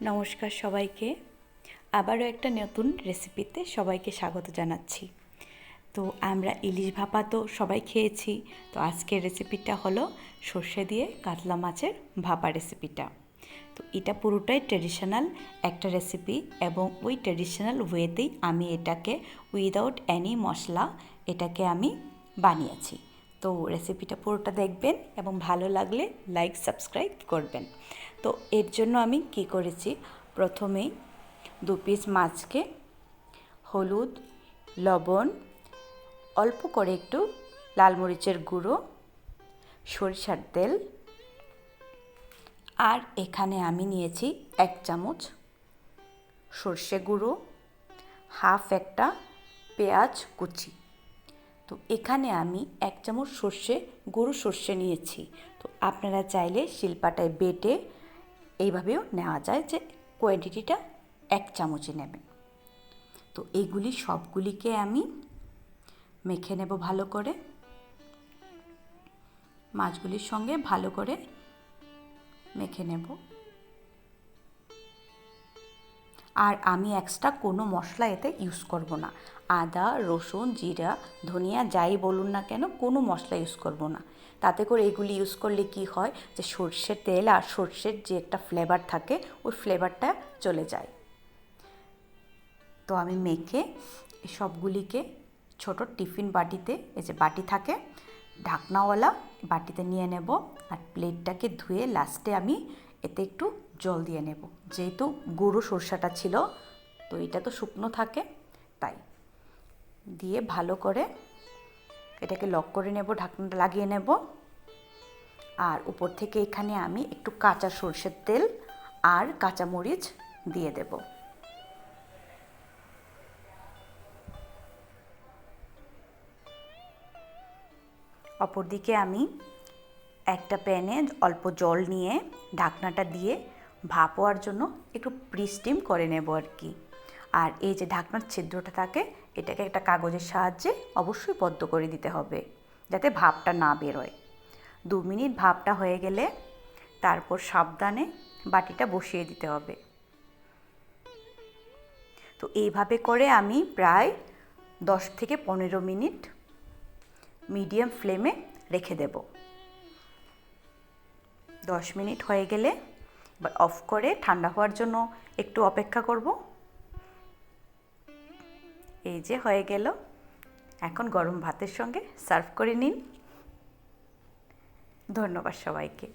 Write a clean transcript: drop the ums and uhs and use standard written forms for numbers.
নমস্কার সবাইকে। আবারও একটা নতুন রেসিপিতে সবাইকে স্বাগত জানাচ্ছি। তো আমরা ইলিশ ভাপা তো সবাই খেয়েছি। তো আজকের রেসিপিটা হলো সর্ষে দিয়ে কাতলা মাছের ভাপা রেসিপিটা। তো এটা পুরোটাই ট্রেডিশনাল একটা রেসিপি এবং ওই ট্রেডিশনাল ওয়েতেই আমি এটাকে উইদাউট এনি মশলা এটাকে আমি বানিয়েছি। তো রেসিপিটা পুরোটা দেখবেন এবং ভালো লাগলে লাইক সাবস্ক্রাইব করবেন। তো এর জন্য আমি কি করেছি, প্রথমেই 2 পিস মাছকে হলুদ, লবণ, অল্প করে একটু লাল মরিচের গুঁড়ো, সরিষার তেল, আর এখানে আমি নিয়েছি 1 চামচ সর্ষে গুঁড়ো, হাফ একটা পেঁয়াজ কুচি। তো এখানে আমি 1 চামচ গুঁড়ো সর্ষে নিয়েছি। তো আপনারা চাইলে শিলপাটায় বেটে এইভাবেও নেওয়া যায়, যে কোয়ান্টিটিটা 1 চামচই নেবেন। তো এইগুলি সবগুলিকে আমি মেখে নেব ভালো করে, মাছগুলির সঙ্গে ভালো করে মেখে নেব। আর আমি এক্সট্রা কোনো মশলা এতে ইউজ করব না। আদা, রসুন, জিরা, ধনিয়া যাই বলুন না কেন, কোনো মশলা ইউজ করব না। তাতে করে এগুলি ইউজ করলে কি হয়, যে সর্ষের তেল আর সর্ষের যে একটা ফ্লেভার থাকে, ওই ফ্লেভারটা চলে যায়। তো আমি মেখে সবগুলিকে ছোট টিফিন বাটিতে, এই যে বাটি থাকে ঢাকনাওয়ালা, বাটিতে নিয়ে নেব। আর প্লেটটাকে ধুয়ে লাস্টে আমি এতে একটু জল দিয়ে নেব, যেহেতু গুঁড়ো সরষাটা ছিল, তো এটা তো শুকনো থাকে, তাই দিয়ে ভালো করে এটাকে লক করে নেব, ঢাকনাটা লাগিয়ে নেব। আর উপর থেকে এখানে আমি একটু কাঁচা সরষের তেল আর কাঁচা মরিচ দিয়ে দেব। অপরদিকে আমি একটা প্যানে অল্প জল নিয়ে ঢাকনাটা দিয়ে ভাপ হওয়ার জন্য একটু প্রি-স্টিম করে নেব আর কি। আর এই যে ঢাকনার ছিদ্রটা থাকে, এটাকে একটা কাগজের সাহায্যে অবশ্যই বদ্ধ করে দিতে হবে, যাতে ভাপটা না বেরোয়। 2 মিনিট ভাপটা হয়ে গেলে তারপর সাবধানে বাটিটা বসিয়ে দিতে হবে। তো এইভাবে করে আমি প্রায় 10 থেকে 15 মিনিট মিডিয়াম ফ্লেমে রেখে দেব। 10 মিনিট হয়ে গেলে এবার অফ করে ঠান্ডা হওয়ার জন্য একটু অপেক্ষা করব। এই যে হয়ে গেল, এখন গরম ভাতের সঙ্গে সার্ভ করে নিন। ধন্যবাদ সবাইকে।